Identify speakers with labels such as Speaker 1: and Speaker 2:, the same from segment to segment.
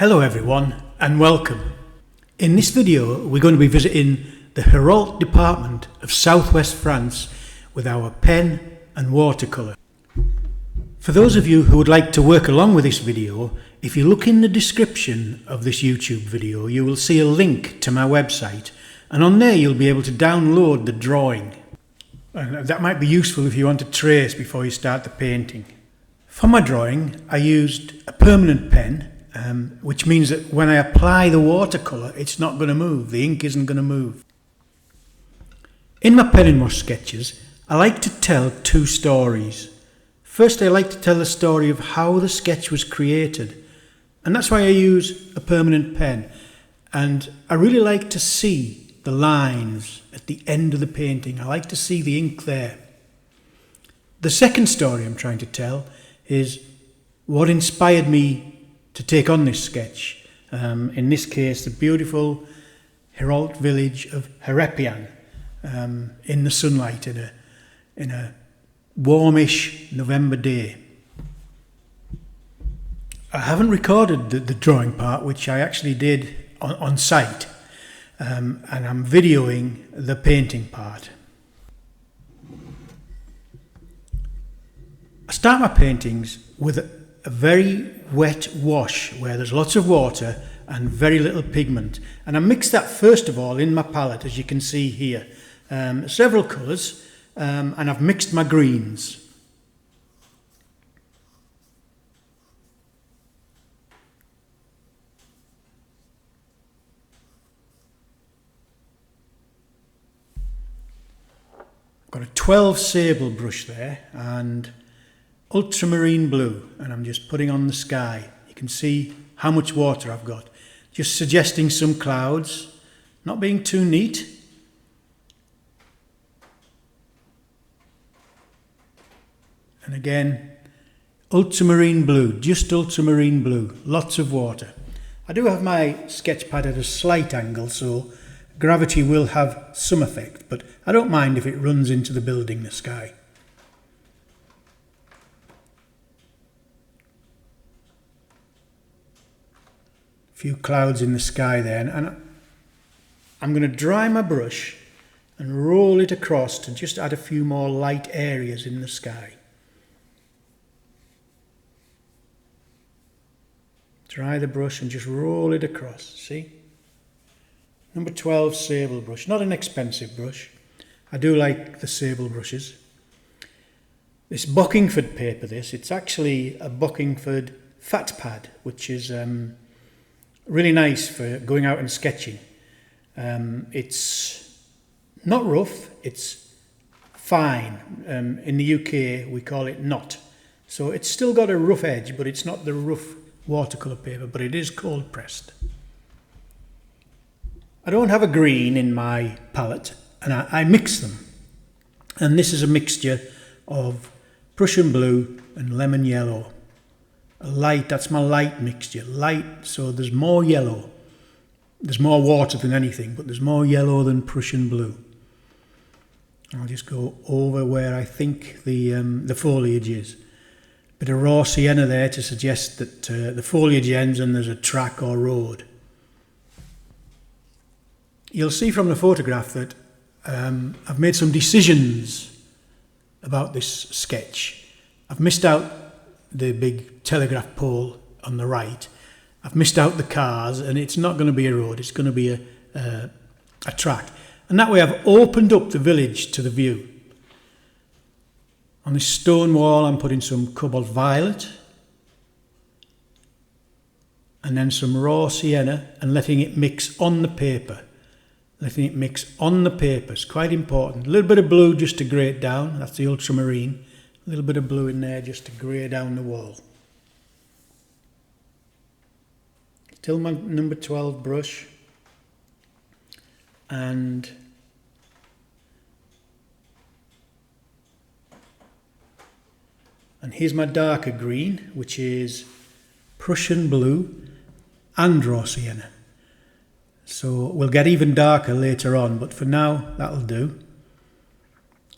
Speaker 1: Hello everyone and welcome. In this video we're going to be visiting the Herault department of southwest France with our pen and watercolour. For those of you who would like to work along with this video, if you look in the description of this YouTube video you will see a link to my website, and on there you'll be able to download the drawing. And that might be useful if you want to trace before you start the painting. For my drawing I used a permanent pen, which means that when I apply the watercolour it's not going to move, the ink isn't going to move. In my pen and wash sketches I like to tell two stories. First I like to tell the story of how the sketch was created, and that's why I use a permanent pen, and I really like to see the lines at the end of the painting. I like to see the ink there. The second story I'm trying to tell is what inspired me to take on this sketch. In this case, the beautiful Herault village of Herepian, in the sunlight in a warmish November day. I haven't recorded the drawing part, which I actually did on site, and I'm videoing the painting part. I start my paintings with a very wet wash where there's lots of water and very little pigment, and I mix that first of all in my palette, as you can see here, several colours, and I've mixed my greens. I've got a 12 sable brush there and ultramarine blue, and I'm just putting on the sky. You can see how much water I've got. Just suggesting some clouds, not being too neat. And again, ultramarine blue, just ultramarine blue, lots of water. I do have my sketch pad at a slight angle, so gravity will have some effect, but I don't mind if it runs into the building, the sky. Few clouds in the sky there, and I'm going to dry my brush and roll it across to just add a few more light areas in the sky. Dry the brush and just roll it across, see? Number 12 sable brush, not an expensive brush. I do like the sable brushes. This Bockingford paper, it's actually a Bockingford fat pad, which is really nice for going out and sketching. It's not rough, it's fine. In the UK we call it knot. So it's still got a rough edge, but it's not the rough watercolour paper, but it is cold pressed. I don't have a green in my palette, and I mix them. And this is a mixture of Prussian blue and lemon yellow. Light, that's my light mixture, light, so there's more yellow. There's more water than anything, but there's more yellow than Prussian blue. I'll just go over where I think the foliage is. Bit of raw sienna there to suggest that the foliage ends and there's a track or road. You'll see from the photograph that I've made some decisions about this sketch. I've missed out the big telegraph pole on the right. I've missed out the cars, and it's not going to be a road, it's going to be a track. And that way I've opened up the village to the view. On this stone wall I'm putting some cobalt violet and then some raw sienna and letting it mix on the paper. Letting it mix on the paper is quite important. A little bit of blue just to grey it down, that's the ultramarine. A little bit of blue in there just to grey down the wall. Still my number 12 brush, and here's my darker green, which is Prussian blue and raw sienna. So we'll get even darker later on, but for now that'll do.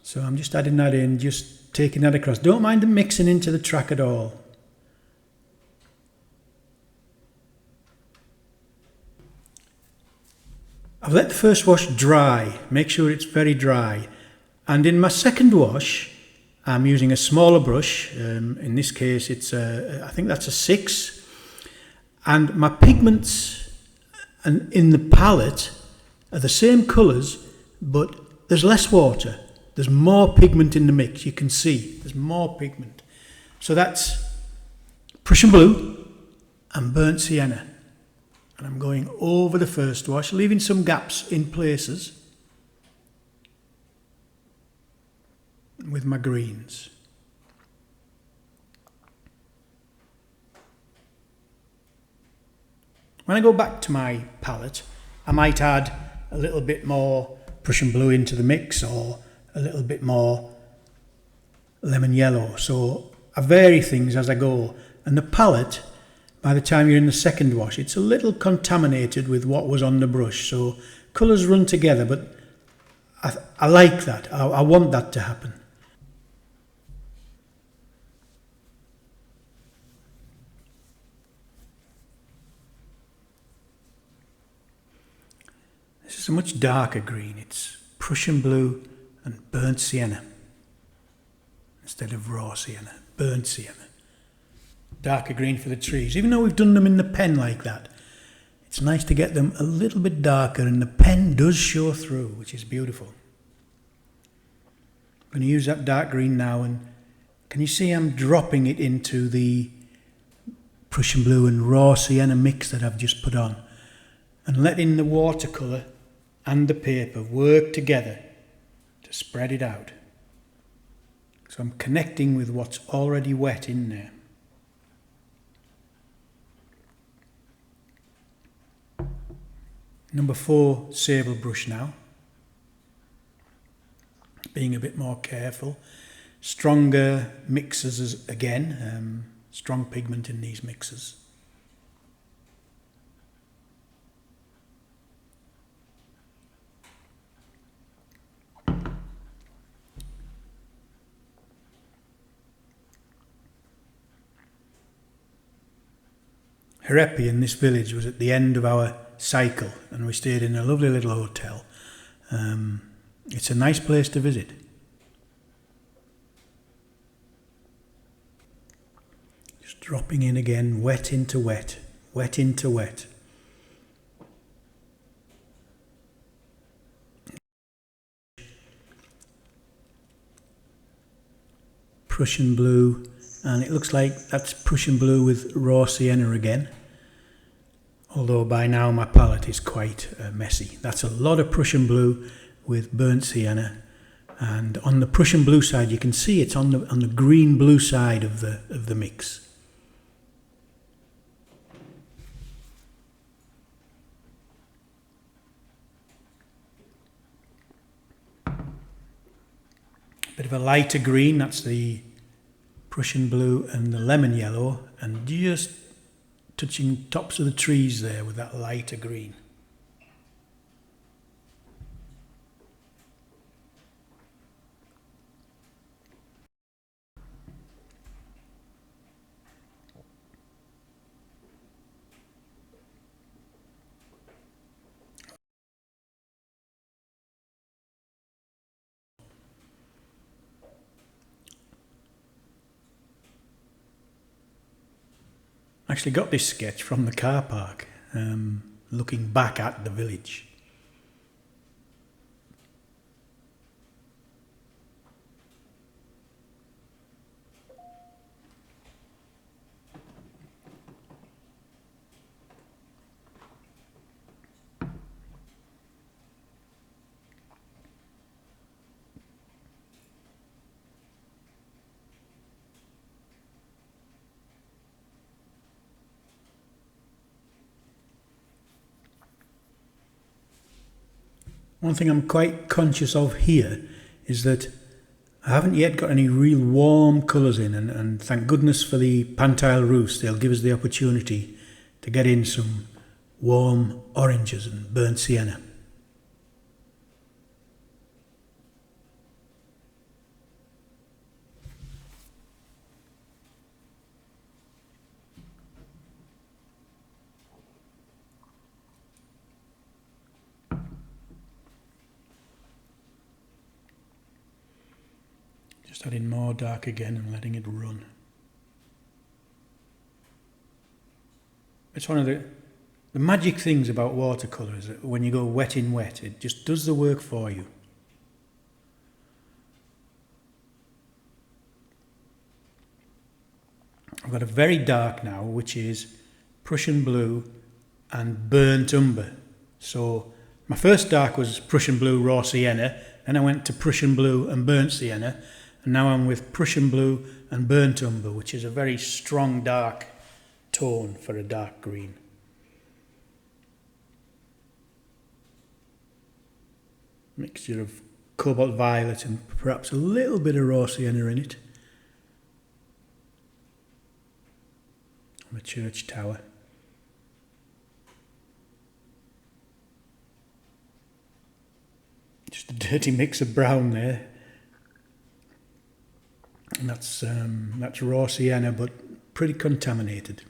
Speaker 1: So I'm just adding that in, just taking that across. Don't mind them mixing into the track at all. I've let the first wash dry, make sure it's very dry, and in my second wash I'm using a smaller brush. In this case it's I think that's a 6, and my pigments in the palette are the same colours, but there's less water, there's more pigment in the mix. You can see there's more pigment. So that's Prussian blue and burnt sienna. And I'm going over the first wash, leaving some gaps in places with my greens. When I go back to my palette, I might add a little bit more Prussian blue into the mix, or a little bit more lemon yellow. So I vary things as I go, and the palette, by the time you're in the second wash, it's a little contaminated with what was on the brush, so colours run together, but I like that. I want that to happen. This is a much darker green. It's Prussian blue and burnt sienna instead of raw sienna, burnt sienna. Darker green for the trees. Even though we've done them in the pen like that, it's nice to get them a little bit darker, and the pen does show through, which is beautiful. I'm going to use that dark green now, and can you see I'm dropping it into the Prussian blue and raw sienna mix that I've just put on, and letting the watercolour and the paper work together to spread it out. So I'm connecting with what's already wet in there. Number 4 sable brush now, being a bit more careful. Stronger mixes again, strong pigment in these mixes. Herepian, this village, was at the end of our cycle, and we stayed in a lovely little hotel. It's a nice place to visit. Just dropping in again, wet into wet, wet into wet. Prussian blue, and it looks like that's Prussian blue with raw sienna again. Although by now my palette is quite messy. That's a lot of Prussian blue with burnt sienna, and on the Prussian blue side you can see it's on the green blue side of the mix. Bit of a lighter green, that's the Prussian blue and the lemon yellow, and just touching tops of the trees there with that lighter green. I actually got this sketch from the car park, looking back at the village. One thing I'm quite conscious of here is that I haven't yet got any real warm colours in, and thank goodness for the pantile roofs. They'll give us the opportunity to get in some warm oranges and burnt sienna. Just adding more dark again and letting it run. It's one of the magic things about watercolour is that when you go wet in wet, it just does the work for you. I've got a very dark now, which is Prussian blue and burnt umber. So my first dark was Prussian blue raw sienna, then I went to Prussian blue and burnt sienna, and now I'm with Prussian blue and burnt umber, which is a very strong dark tone for a dark green. Mixture of cobalt violet and perhaps a little bit of raw sienna in it. On the church tower. Just a dirty mix of brown there. And that's raw sienna, but pretty contaminated.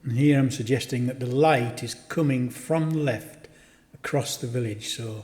Speaker 1: And here I'm suggesting that the light is coming from the left across the village, so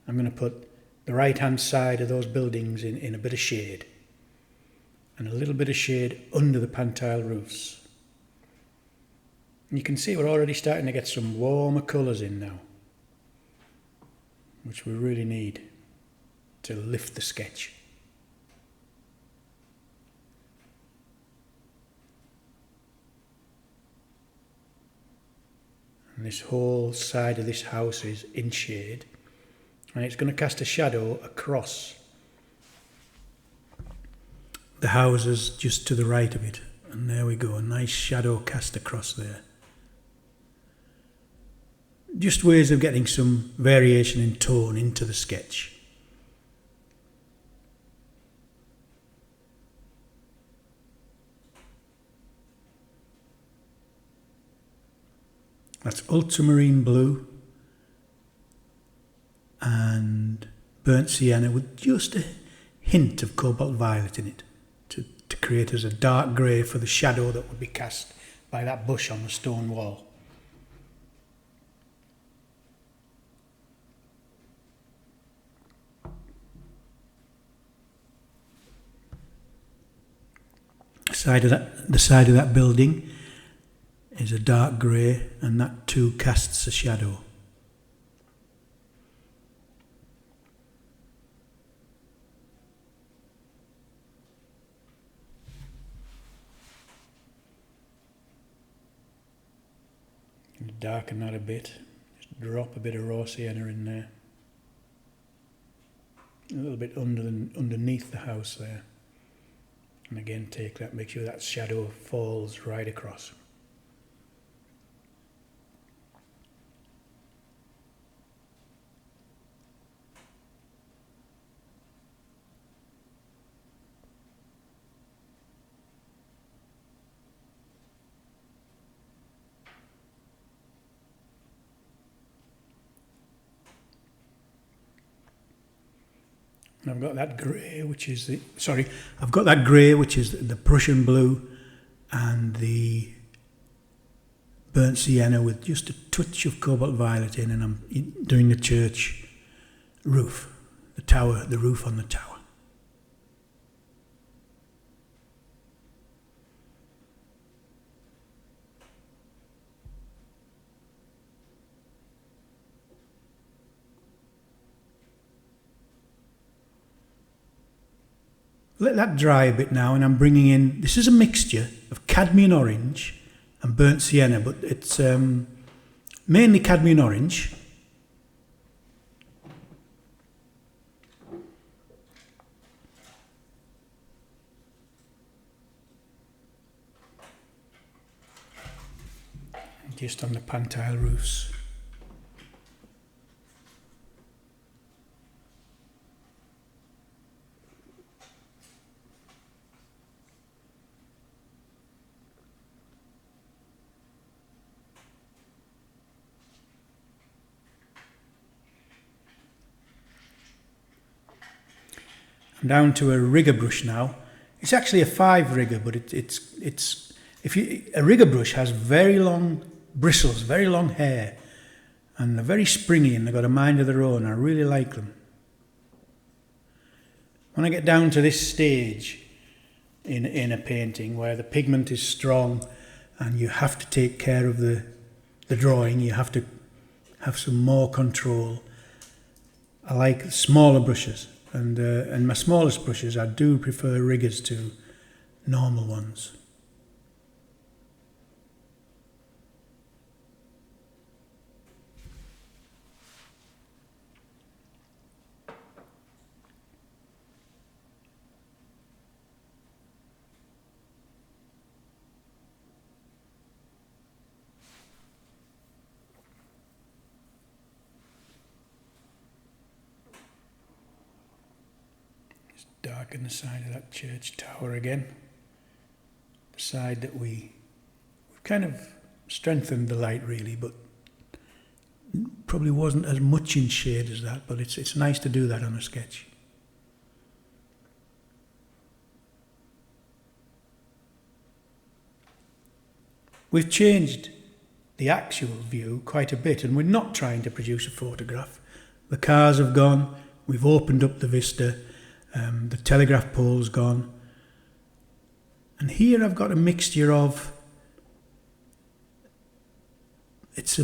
Speaker 1: I'm going to put the right hand side of those buildings in a bit of shade, and a little bit of shade under the pan-tile roofs. And you can see we're already starting to get some warmer colours in now, which we really need to lift the sketch. And this whole side of this house is in shade, and it's going to cast a shadow across the houses just to the right of it. And there we go, a nice shadow cast across there. Just ways of getting some variation in tone into the sketch. That's ultramarine blue and burnt sienna with just a hint of cobalt violet in it to create as a dark grey for the shadow that would be cast by that bush on the stone wall. The side of that building is a dark grey, and that too casts a shadow. Darken that a bit, just drop a bit of raw sienna in there. A little bit underneath the house there. And again take that, make sure that shadow falls right across. And I've got that grey, which is the Prussian blue and the burnt sienna with just a touch of cobalt violet in, and I'm doing the church roof, the roof on the tower. Let that dry a bit now, and I'm bringing in, this is a mixture of cadmium orange and burnt sienna, but it's mainly cadmium orange. Just on the pan-tile roofs. I'm down to a rigger brush now. It's actually a 5 rigger, but a rigger brush has very long bristles, very long hair, and they're very springy and they've got a mind of their own. I really like them. When I get down to this stage in a painting where the pigment is strong and you have to take care of the drawing, you have to have some more control, I like smaller brushes, and my smallest brushes I do prefer riggers to normal ones. Darken the side of that church tower again. The side that we've kind of strengthened the light really, but probably wasn't as much in shade as that, but it's nice to do that on a sketch. We've changed the actual view quite a bit, and we're not trying to produce a photograph. The cars have gone, we've opened up the vista. The telegraph pole's gone, and here I've got a mixture of it's a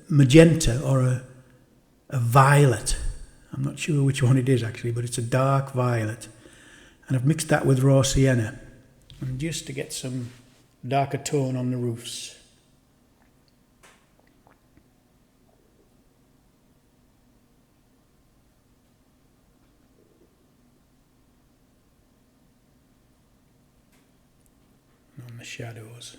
Speaker 1: magenta or a violet. I'm not sure which one it is actually, but it's a dark violet, and I've mixed that with raw sienna, and just to get some darker tone on the roofs. On the shadows.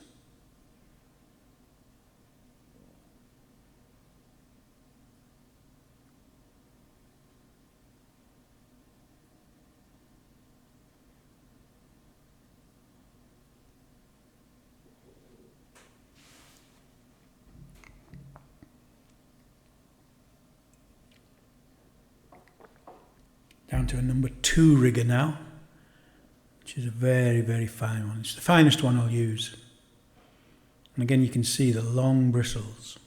Speaker 1: Down to a number 2 rigger now, which is a very, very fine one. It's the finest one I'll use. And again, you can see the long bristles.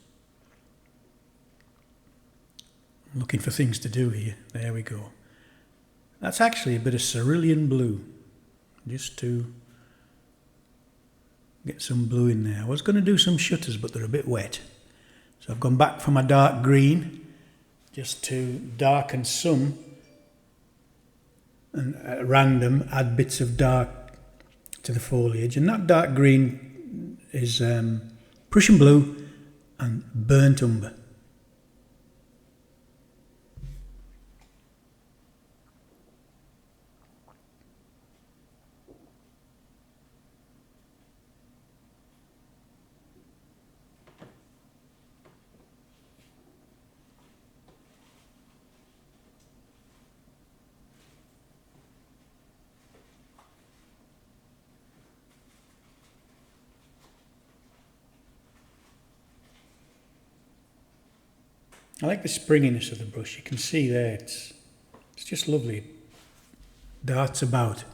Speaker 1: I'm looking for things to do here. There we go. That's actually a bit of cerulean blue, just to get some blue in there. I was going to do some shutters, but they're a bit wet. So I've gone back for my dark green, just to darken some, and at random add bits of dark to the foliage. And that dark green is Prussian blue and burnt umber. I like the springiness of the brush. You can see there, it's just lovely. It darts about.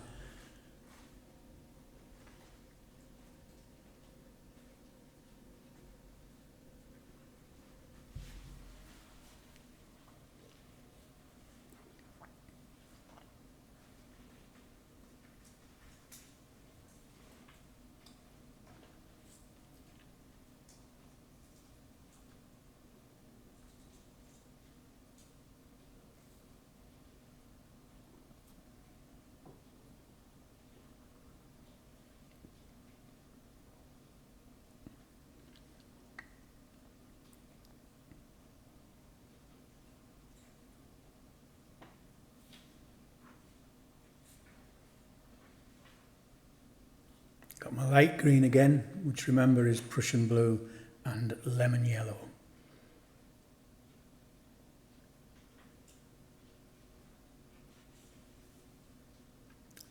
Speaker 1: Got my light green again, which remember is Prussian blue and lemon yellow.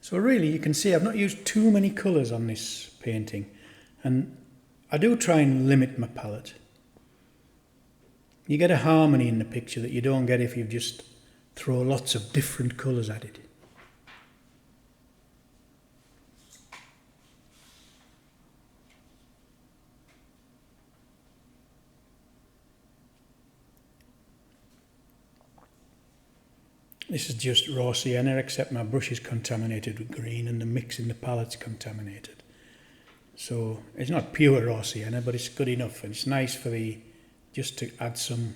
Speaker 1: So really you can see I've not used too many colours on this painting, and I do try and limit my palette. You get a harmony in the picture that you don't get if you just throw lots of different colours at it. This is just raw sienna, except my brush is contaminated with green and the mix in the palette's contaminated. So it's not pure raw sienna, but it's good enough, and it's nice for just to add some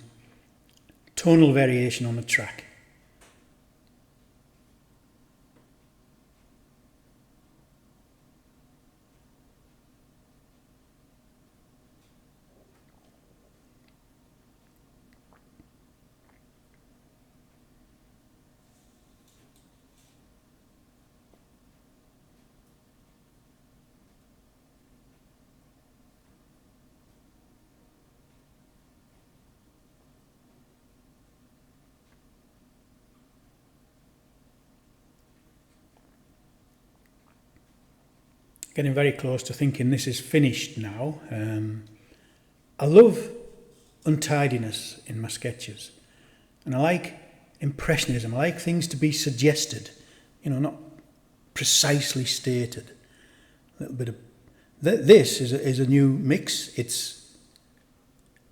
Speaker 1: tonal variation on the track. Getting very close to thinking this is finished now. I love untidiness in my sketches, and I like impressionism. I like things to be suggested, not precisely stated. A little bit of this is a new mix. It's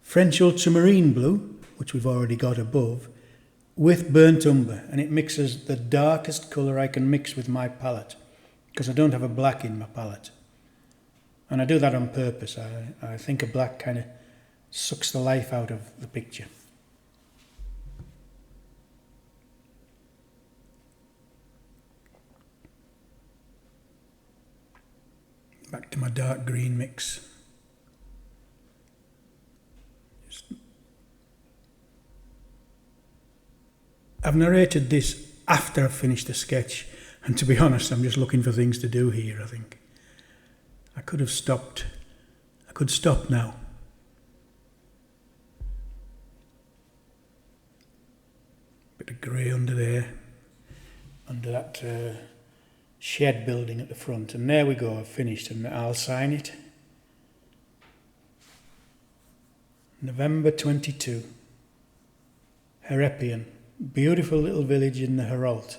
Speaker 1: French ultramarine blue, which we've already got above, with burnt umber, and it mixes the darkest colour I can mix with my palette, because I don't have a black in my palette. And I do that on purpose. I think a black kind of sucks the life out of the picture. Back to my dark green mix. I've narrated this after I've finished the sketch, and to be honest, I'm just looking for things to do here, I think. I could have stopped. I could stop now. Bit of grey under there, under that shed building at the front. And there we go, I've finished, and I'll sign it. November 22. Herepian. Beautiful little village in the Herault.